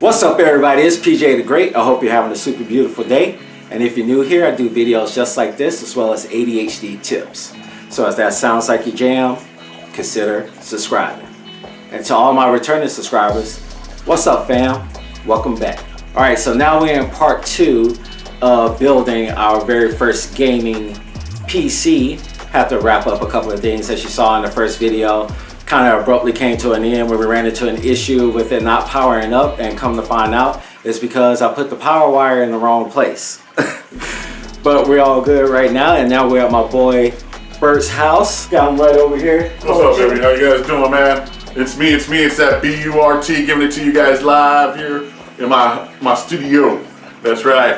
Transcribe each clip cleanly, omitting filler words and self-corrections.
What's up everybody, it's PJ the Great. I hope you're having a super beautiful day. And if you're new here, I do videos just like this as well as ADHD tips. So if that sounds like your jam, consider subscribing. And to all my returning subscribers, what's up fam? Welcome back. Alright, so now we're in part 2 of building our very first gaming PC. Have to wrap up a couple of things as you saw in the first video. Kind of abruptly came to an end where we ran into an issue with it not powering up, and come to find out it's because I put the power wire in the wrong place. But we're all good right now, and now we're at my boy Burt's house. Got him right over here. What's up, baby? How you guys doing, man? It's me. It's that BURT giving it to you guys live here in my studio. That's right.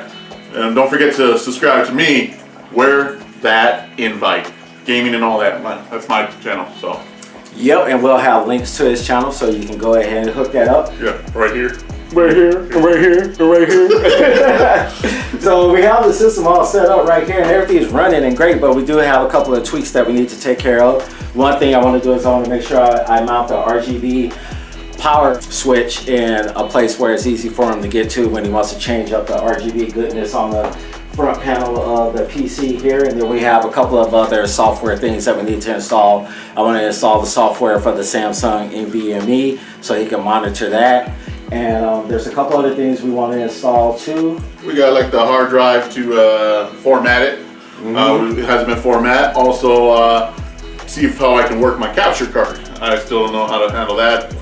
And don't forget to subscribe to me. Where that invite, gaming and all that. That's my channel. So. Yep, and we'll have links to his channel so you can go ahead and hook that up. Yeah, right here. Right here, right here, right here. So we have the system all set up right here and everything is running and great, but we do have a couple of tweaks that we need to take care of. One thing I want to do is I want to make sure I mount the RGB power switch in a place where it's easy for him to get to when he wants to change up the RGB goodness on the front panel of the PC here. And then we have a couple of other software things that we need to install. I want to install the software for the Samsung NVMe so he can monitor that. And there's a couple other things we want to install too. We got like the hard drive to format it. It hasn't been formatted. Also see how I can work my capture card. I still don't know how to handle that.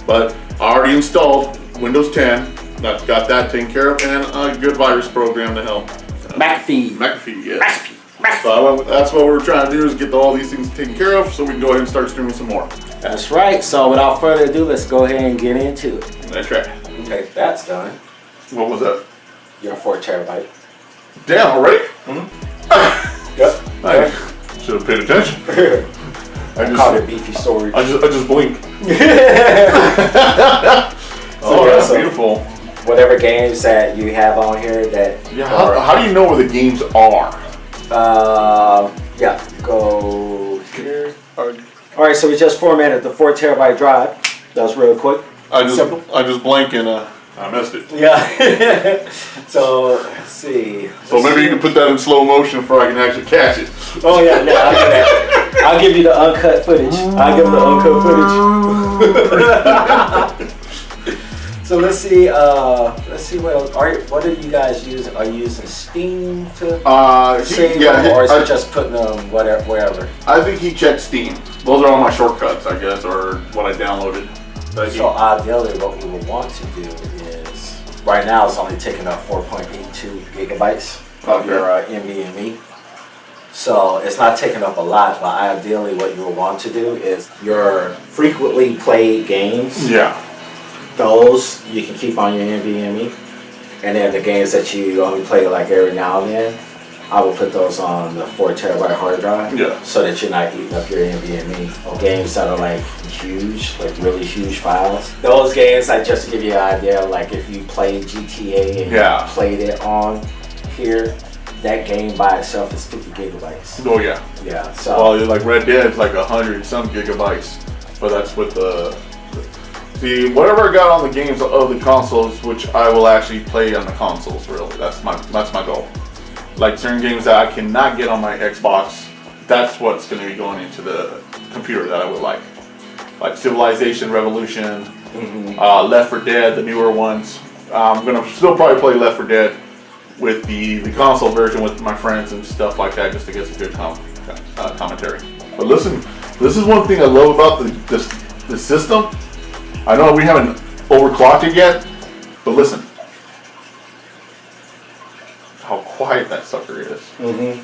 But I already installed Windows 10. That's got that taken care of, and a good virus program to help. McAfee, yes. So that's what we're trying to do, is get all these things taken care of so we can go ahead and start streaming some more. That's right. So without further ado, let's go ahead and get into it. That's right. Okay, that's done. What was that? Your 4 terabyte. Damn, already? Yep. I should have paid attention. I called it beefy storage. I just blinked. So that's beautiful. Whatever games that you have on here that... Yeah, how do you know where the games are? Yeah, go here. Alright, so we just formatted the 4 terabyte drive. That was real quick. I just blinked and I missed it. Yeah. So, let's see. So maybe you can put that in slow motion before I can actually catch it. Oh yeah, no, I'll do that. I'll give you the uncut footage. I'll give you the uncut footage. So let's see what else. What are you guys using? Are you using Steam to save them, or is it just putting them wherever? I think he checked Steam. Those are all my shortcuts, I guess, or what I downloaded. So ideally what we would want to do is, right now it's only taking up 4.82 gigabytes of your NVMe. So it's not taking up a lot, but ideally what you would want to do is your frequently played games. Yeah. Those you can keep on your NVMe, and then the games that you only play like every now and then, I will put those on the 4 terabyte hard drive. Yeah. So that you're not eating up your NVMe. Or games that are like huge, like really huge files. Those games, like just to give you an idea, like if you played GTA and you played it on here, that game by itself is 50 gigabytes. Oh yeah. Yeah. So. Well, like Red Dead's like 100 some gigabytes, but that's with the. See, whatever I got on the games of the consoles, which I will actually play on the consoles. Really, that's my goal. Like certain games that I cannot get on my Xbox, that's what's going to be going into the computer that I would like Civilization, Revolution, Left 4 Dead, the newer ones. I'm going to still probably play Left 4 Dead with the console version with my friends and stuff like that, just to get some good commentary. But listen, this is one thing I love about the system. I know we haven't overclocked it yet, but listen how quiet that sucker is. I mean,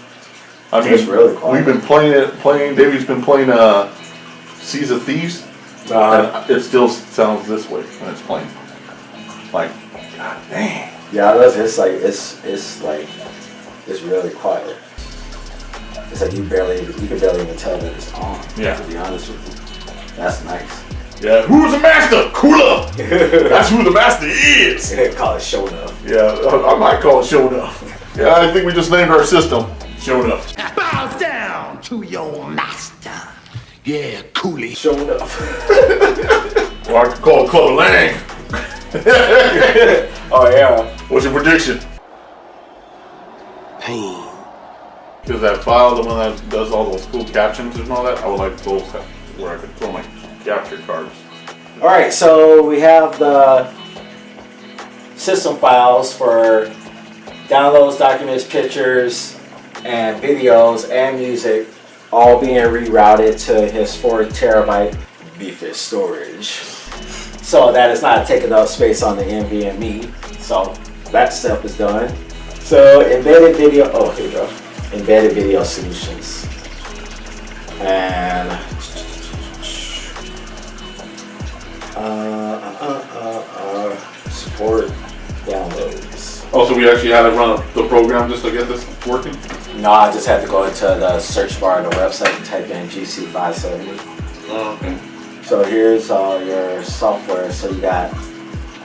it's really quiet. We've been playing. Davy's been playing Seas of Thieves. And it still sounds this way when it's playing. Like, god dang. Yeah, it's really quiet. It's like you can barely even tell that it's on. Yeah. To be honest with you, that's nice. Yeah, who's the master? Cooler! That's who the master is! Call it show enough. Yeah, I might call it show enough. Yeah, I think we just named our system Show Enough. Bow down to your master. Yeah, coolie. Show enough. Or I could call it Club Lang. Oh yeah. What's your prediction? Pain. Because that file, the one that does all those cool captions and all that, I would like those where I could throw my capture cards. All right, so we have the system files for downloads, documents, pictures, and videos and music, all being rerouted to his 4 terabyte beefy storage. So that is not taking up space on the NVMe. So that step is done. So embedded video, oh here we go. Embedded video solutions. And support downloads. Oh, so we actually had to run the program just to get this working? No, I just had to go into the search bar of the website and type in GC570. Oh, okay. So here's all your software. So you got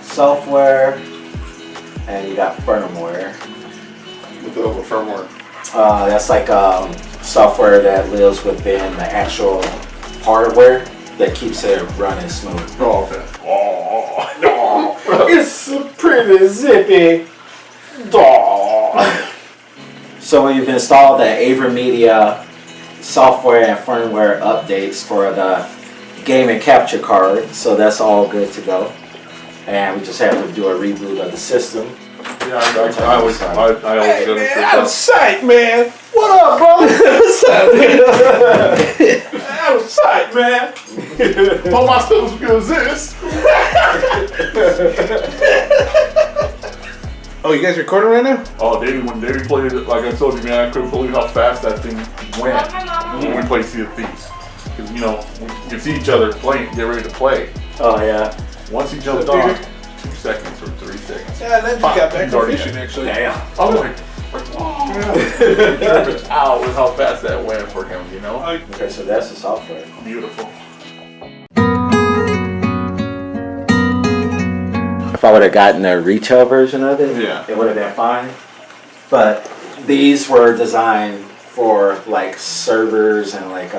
software and you got firmware. What's the firmware? That's like software that lives within the actual hardware that keeps it running smooth. Oh, okay. Oh, no. It's pretty zippy. Oh. So we've installed the AverMedia software and firmware updates for the game and capture card. So that's all good to go. And we just have to do a reboot of the system. Yeah, I always Hey, man, out of sight, man. What up, brother? What's up, man? Out of sight, man. all my stuff as good as this. Oh, you guys recording right now? Oh, when Davey played it, like I told you, man, I couldn't believe how fast that thing went when we played Sea of Thieves. Because, you know, we can see each other playing, get ready to play. Oh, yeah. Once he jumped on, 2 seconds or 3 seconds. Yeah, and then you got back He's to already fishing in. actually. Damn. I'm like, tripping out with how fast that went for him, you know? Okay, so that's the software. Beautiful. If I would have gotten a retail version of it, Yeah. it would have been fine. But these were designed for like servers and like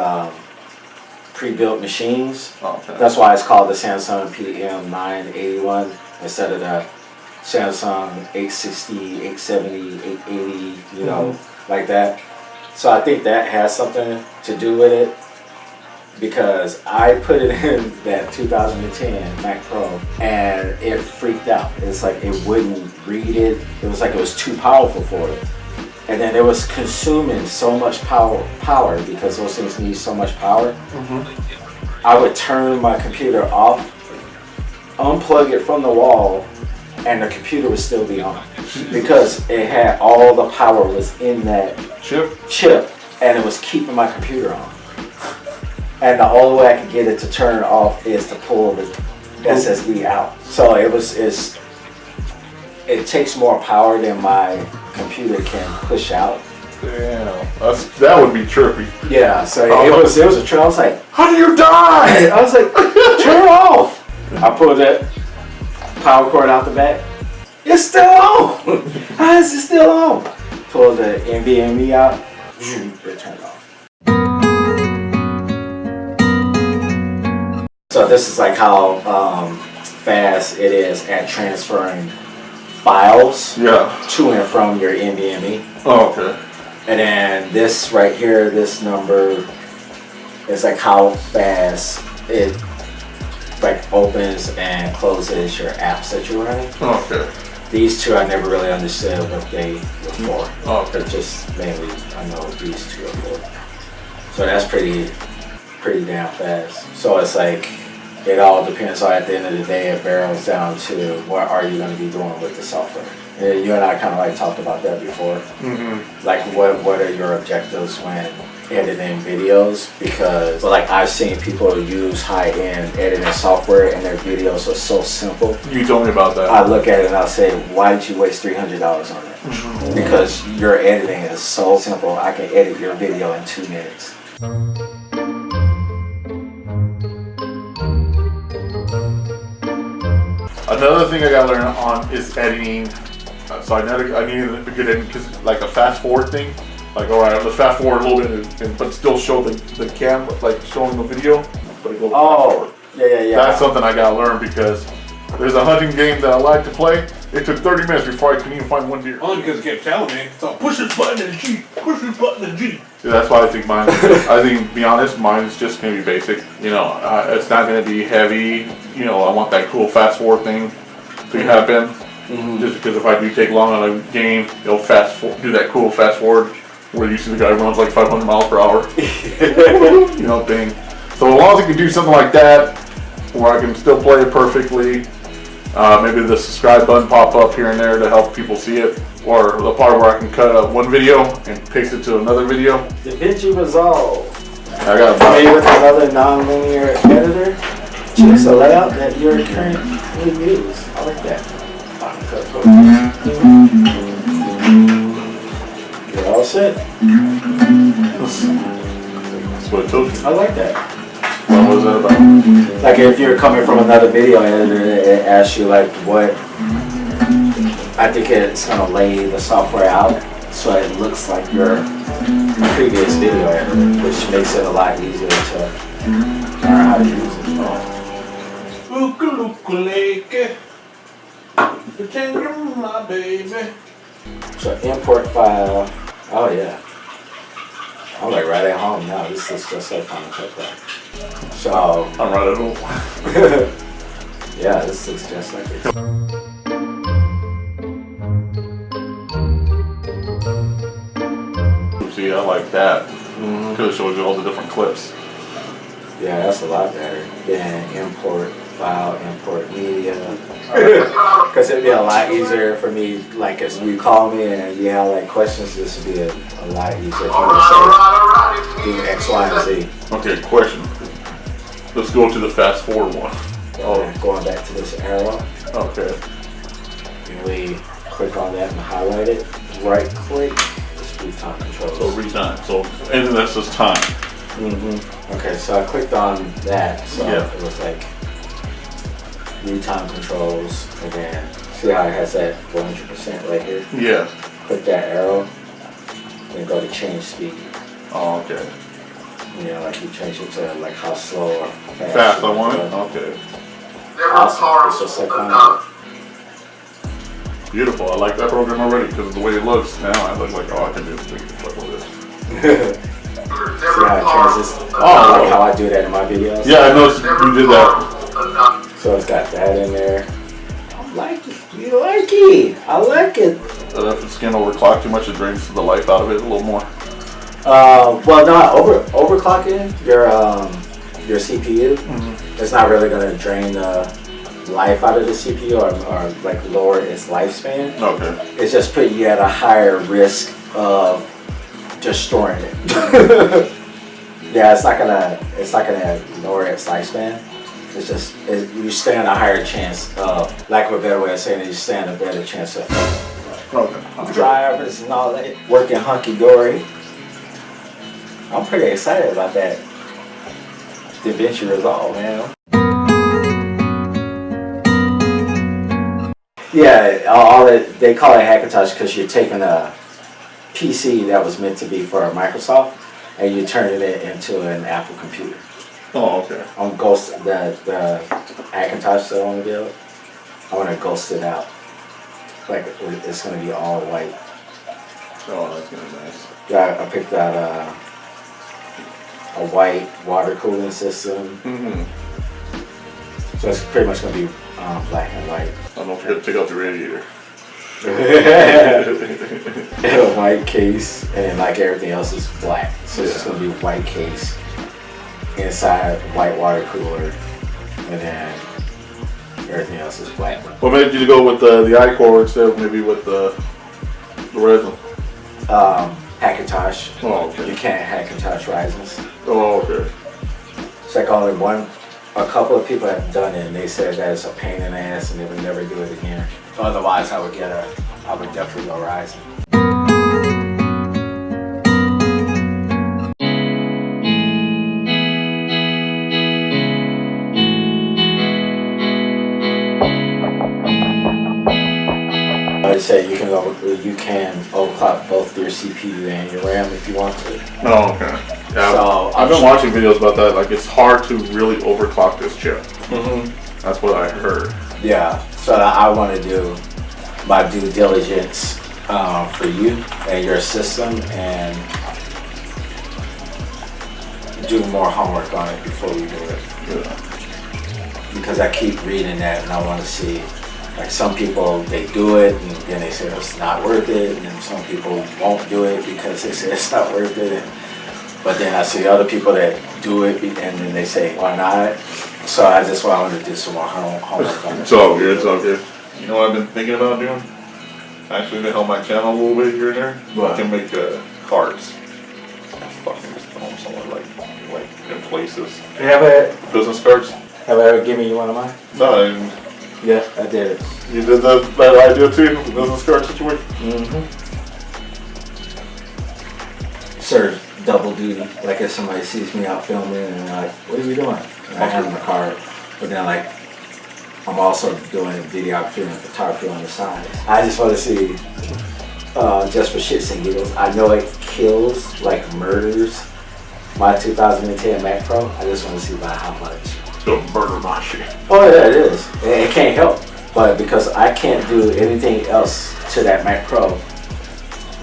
pre-built machines. Okay. That's why it's called the Samsung PM981 instead of the Samsung 860, 870, 880, you know, like that. So I think that has something to do with it, because I put it in that 2010 Mac Pro and it freaked out. It's like it wouldn't read it. It was like it was too powerful for it. And then it was consuming so much power because those things need so much power. I would turn my computer off, unplug it from the wall, and the computer would still be on because it had all the power was in that chip, and it was keeping my computer on. And the only way I could get it to turn off is to pull the SSD out. So it takes more power than my computer can push out. Damn. That would be trippy. Yeah, so it was a trip. I was like, How do you die? I was like, turn it off. I pulled that power cord out the back. It's still on. How is it still on? Pulled the NVMe out. It turned off. So this is like how fast it is at transferring files to and from your NVMe. Oh, okay. And then this right here, this number is like how fast it like opens and closes your apps that you're running. Okay. These two I never really understood what they were for. Oh, okay. But just mainly I know these two are for. So that's pretty damn fast. So it's like it all depends. So at the end of the day, it barrels down to what are you going to be doing with the software. And you and I kind of like talked about that before. Like what are your objectives when editing videos? Because like I've seen people use high-end editing software and their videos are so simple. You told me about that. I look at it and I'll say, why did you waste $300 on it? Because your editing is so simple. I can edit your video in 2 minutes. Another thing I gotta learn on is editing. So I need a good editing, because like a fast forward thing. Like, all right, let's fast forward a little bit, but still show the camera, like showing the video, but it goes fast forward. Yeah. That's something I gotta learn, because There's a hunting game that I like to play. It took 30 minutes before I could even find one deer. Only because you kept telling me. So push this button and G. Push this button and G. See, that's why I think mine. I think, to be honest, mine is just gonna be basic. You know, it's not gonna be heavy. You know, I want that cool fast forward thing to happen. Just because if I do take long on a game, it'll do that cool fast forward where you see the guy runs like 500 miles per hour. You know, thing. So as long as I can do something like that, where I can still play it perfectly. Maybe the subscribe button pop up here and there to help people see it, or the part where I can cut up one video and paste it to another video. DaVinci Resolve. I got Maybe with another non-linear editor. Choose a layout that you're currently use. I like that. You're all set. That's what it told you. I like that. What was that about? Like if you're coming from another video editor, it asks you like what. I think it's gonna lay the software out so it looks like your previous video editor, which makes it a lot easier to learn how to use it. Ooka-looka-lake. Pretend you're my baby. So import file. Oh yeah. I'm like right at home now. This is just so fun to click that. So I'm right at home. yeah, this looks just like it. See, I like that because it shows you all the different clips. Yeah, that's a lot better than import file, import media. Because it'd be a lot easier for me, like as you call me and you have like questions, this would be a lot easier for me to say, do X, Y, and Z. Okay, question. Let's go to the fast forward one. Going back to this arrow, Okay. and we click on that and highlight it, right click, it's time controls. So retime. So anything that says time. Okay, so I clicked on that, so Yeah. it was like time controls, and then see how it has that 100% right here? Yeah. Click that arrow, then go to change speed. Oh, okay. You know, like you change it to like how slow or Fast I you want it? go. Okay. Awesome. It's just like fun. Beautiful. I like that program already because of the way it looks. Now I look like, oh, I can do this. See how it changes? Oh, Like how I do that in my videos? Yeah, I noticed you did that. So it's got that in there. I like it. You like it. I like it. If it's getting overclocked too much, it drains the life out of it a little more. Well, not overclocking your CPU. It's not really going to drain the life out of the CPU or like lower its lifespan. Okay. It's just putting you at a higher risk of destroying it. Yeah, it's not gonna lower its lifespan. It's just you stand a higher chance of, lack of a better way of saying it, you stand a better chance of drivers and all that working hunky dory. I'm pretty excited about that DaVinci Resolve, man. Yeah, they call it Hackintosh because you're taking a PC that was meant to be for Microsoft and you're turning it into an Apple computer. Oh, okay. On Ghost, the Hackintosh that I want to build, I want to ghost it out. Like it's going to be all white. Oh, that's gonna be nice. Yeah, I picked out a white water cooling system. So it's pretty much going to be black and white. Oh, don't forget to take out the radiator. A white case, and then like everything else is black. So it's just going to be white case, inside white water cooler, and then everything else is black. What made you go with the iCore instead of maybe with the Ryzen? Hackintosh. Oh, okay. You can't Hackintosh Ryzens. Oh, okay. It's like only a couple of people have done it, and they said that it's a pain in the ass, and they would never do it again. So otherwise, I would definitely go Ryzen. I said you can overclock both your CPU and your RAM if you want to. Oh, okay. Yeah, So I've been watching videos about that. Like, it's hard to really overclock this chip. Mm-hmm. That's what I heard. Yeah, so I want to do my due diligence for you and your system and do more homework on it before we do it. Yeah. Because I keep reading that and I want to see, like some people, they do it and then they say it's not worth it, and then some people won't do it because they say it's not worth it. But then I see other people that do it and then they say, why not? So I just wanted to do some more homework on it. It's all good, it's all good. You know what I've been thinking about doing? Actually, to help my channel a little bit here and there. What? I can make cards. Fucking just throw them somewhere like in places. Business cards? Have I ever given you one of mine? No, and Yeah, I did it. you did that idea too, the business card situation? Serves double duty. Like if somebody sees me out filming and they're like, what are you doing? And I hand them a card. But then like, I'm also doing videography and photography on the side. I just want to see, just for shits and giggles, I know it kills, like murders, my 2010 Mac Pro. I just want to see by how much. Don't murder my shit. Oh yeah, it is. It can't help. But because I can't do anything else to that Mac Pro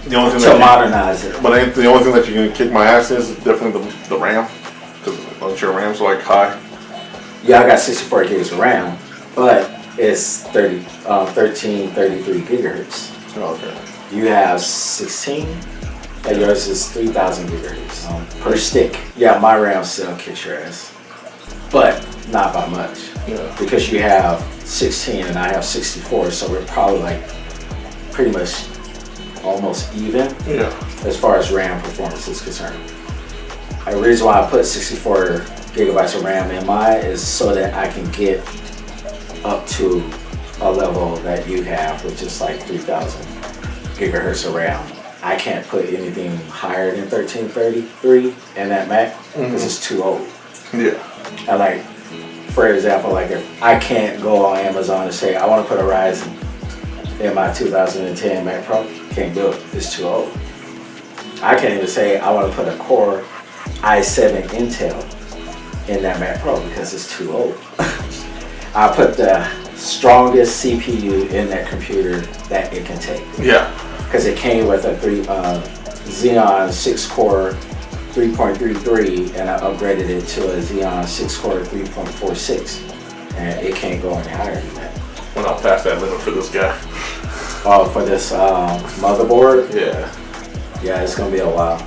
The only thing to modernize it. But the only thing that you're gonna kick my ass is definitely the RAM. Because your RAM's like high. Yeah, I got 64 gigs of RAM, but it's 1333 gigahertz. Oh, okay. You have 16, and yours is 3000 gigahertz per stick. Yeah, my RAM still kicks your ass, but not by much. Yeah. Because you have 16 and I have 64, so we're probably like pretty much almost even. Yeah. As far as RAM performance is concerned. The reason why I put 64 gigabytes of RAM in mine is so that I can get up to a level that you have, which is like 3000 gigahertz of RAM. I can't put anything higher than 1333 in that Mac because it's too old. Yeah. And like, for example, like if I can't go on Amazon and say I want to put a Ryzen in my 2010 Mac Pro, can't do it. It's too old. I can't even say I want to put a Core i7 Intel in that Mac Pro because it's too old. I put the strongest CPU in that computer that it can take. Yeah. Because it came with a Xeon 6-core 3.33 and I upgraded it to a Xeon 6-core 3.46 and it can't go any higher than that. When I'll pass that limit for this guy. Oh, for this motherboard? Yeah. Yeah, it's going to be a while.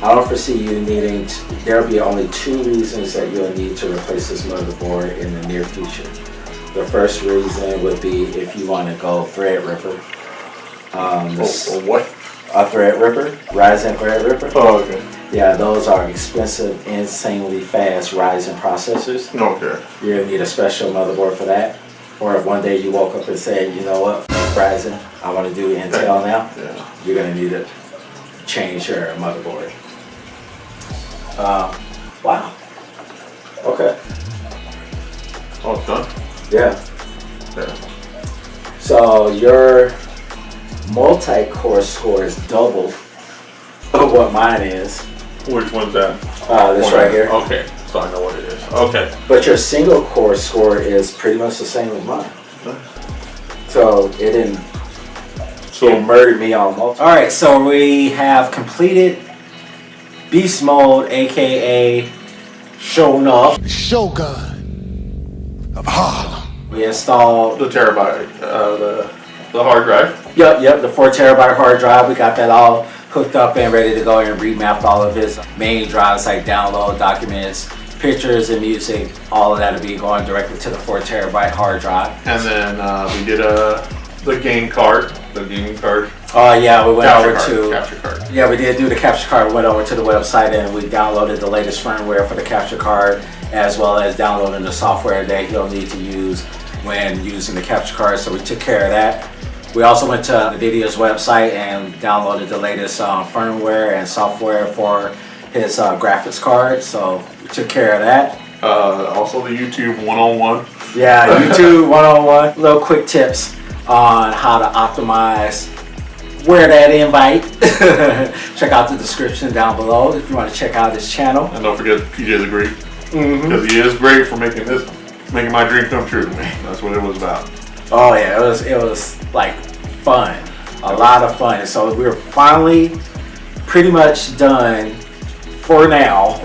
I don't foresee you needing there'll be only 2 reasons that you'll need to replace this motherboard in the near future. The first reason would be if you want to go Threadripper. What? A Threadripper, Ryzen Threadripper. Oh, okay. Yeah, those are expensive, insanely fast Ryzen processors. Okay. You're going to need a special motherboard for that. Or if one day you woke up and said, you know what, Ryzen, I want to do Intel now, Yeah. you're going to need to change your motherboard. Wow. Okay. Oh, it's done? Yeah. Yeah. So your multi-core score is double of what mine is. Which one's that? This right here. Okay. So I know what it is. Okay. But your single core score is pretty much the same as mine. So it didn't. It murdered me almost. All right, so we have completed Beast Mode, aka Shonuff. Shogun of Harlem. We installed. The terabyte, the hard drive. Yep, the 4 terabyte hard drive. We got that all hooked up and ready to go and remapped all of his main drives like download documents, pictures and music. All of that will be going directly to the 4 terabyte hard drive. And then we did the game card, the gaming card. Oh yeah, we went Capture card. Yeah, we did do the capture card. We went over to the website and we downloaded the latest firmware for the capture card, as well as downloading the software that he'll need to use when using the capture card. So we took care of that. We also went to NVIDIA's website and downloaded the latest firmware and software for his graphics card. So we took care of that. Also the YouTube 101. Yeah, YouTube 101. Little quick tips on how to optimize. Wear that invite. Check out the description down below if you want to check out his channel. And don't forget PJ the Great. Because he is great for making this making my dream come true. That's what it was about. Oh yeah, it was like fun, a lot of fun. And so we're finally pretty much done for now.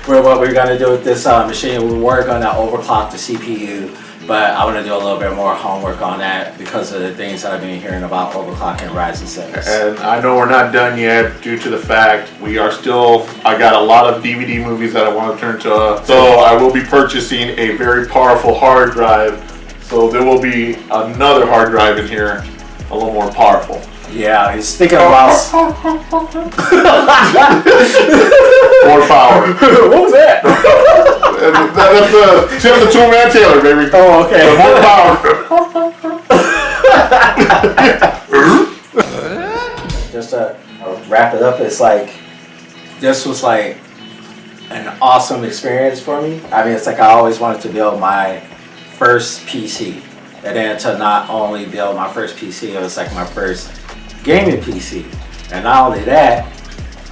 With what we're gonna do with this machine. We were gonna overclock the CPU, but I want to do a little bit more homework on that because of the things that I've been hearing about overclocking Ryzen 7s. And I know we're not done yet due to the fact we are still, I got a lot of DVD movies that I want to turn to. So I will be purchasing a very powerful hard drive. So there will be another hard drive in here, a little more powerful. Yeah, he's thinking about More power. what was that? That's Tim the Toolman Taylor, baby. Oh, okay. More power. Just to wrap it up, it's like this was like an awesome experience for me. I mean, it's like I always wanted to build my first PC, and then to not only build my first PC, it was like my first gaming PC, and not only that,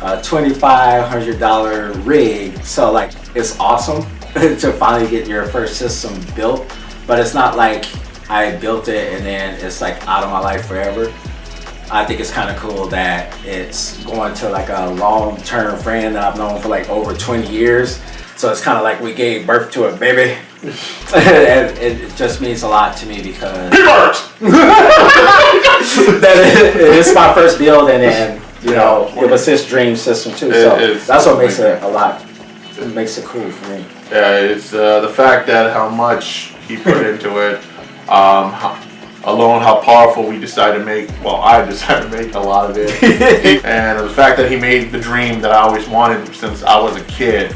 a $2,500 rig. So like it's awesome to finally get your first system built, but it's not like I built it and then it's like out of my life forever. I think it's kind of cool that it's going to like a long-term friend that I've known for like over 20 years. So it's kind of like we gave birth to a baby. And it just means a lot to me because that it's my first build, and then you know it was his dream system too. So that's what makes it a lot. It makes it cool for me. Yeah, it's the fact that how much he put into it, alone how powerful we decided to make. Well, I decided to make a lot of it, and the fact that he made the dream that I always wanted since I was a kid.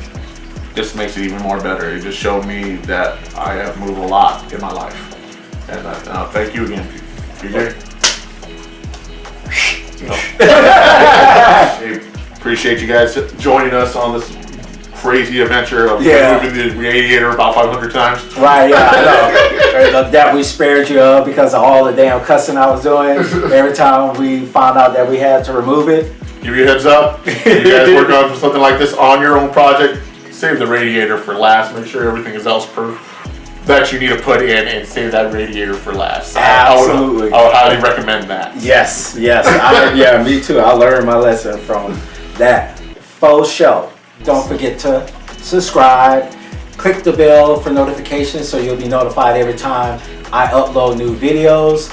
Just makes it even more better. It just showed me that I have moved a lot in my life. And thank you again, PJ. Appreciate you guys joining us on this crazy adventure of moving the radiator about 500 times. Right, yeah, I know. That we spared you of because of all the damn cussing I was doing. Every time we found out that we had to remove it. Give you a heads up. You guys work on something like this on your own project. Save the radiator for last. Make sure everything is else proof that you need to put in, and save that radiator for last. Absolutely. I would highly recommend that. Yes. Yeah, me too. I learned my lesson from that. Faux show. Don't forget to subscribe. Click the bell for notifications so you'll be notified every time I upload new videos.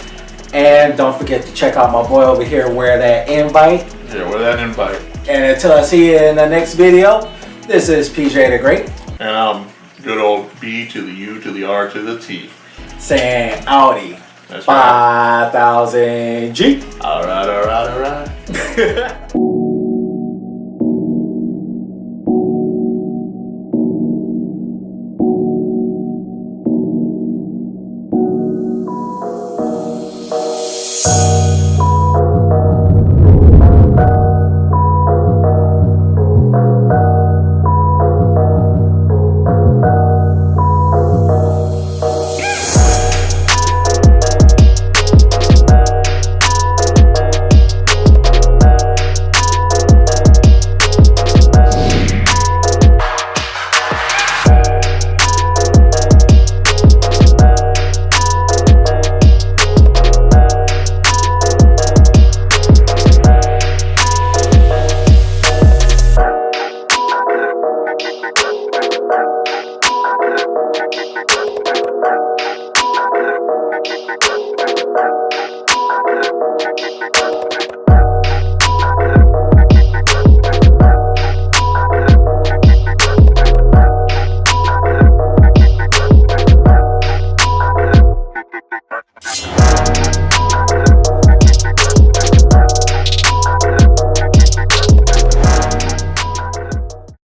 And don't forget to check out my boy over here, Wear That Invite. Yeah, wear that invite. And until I see you in the next video, this is PJ the Great. And I'm good old B to the U to the R to the T. Saying Audi. That's right. 5000 G. All right.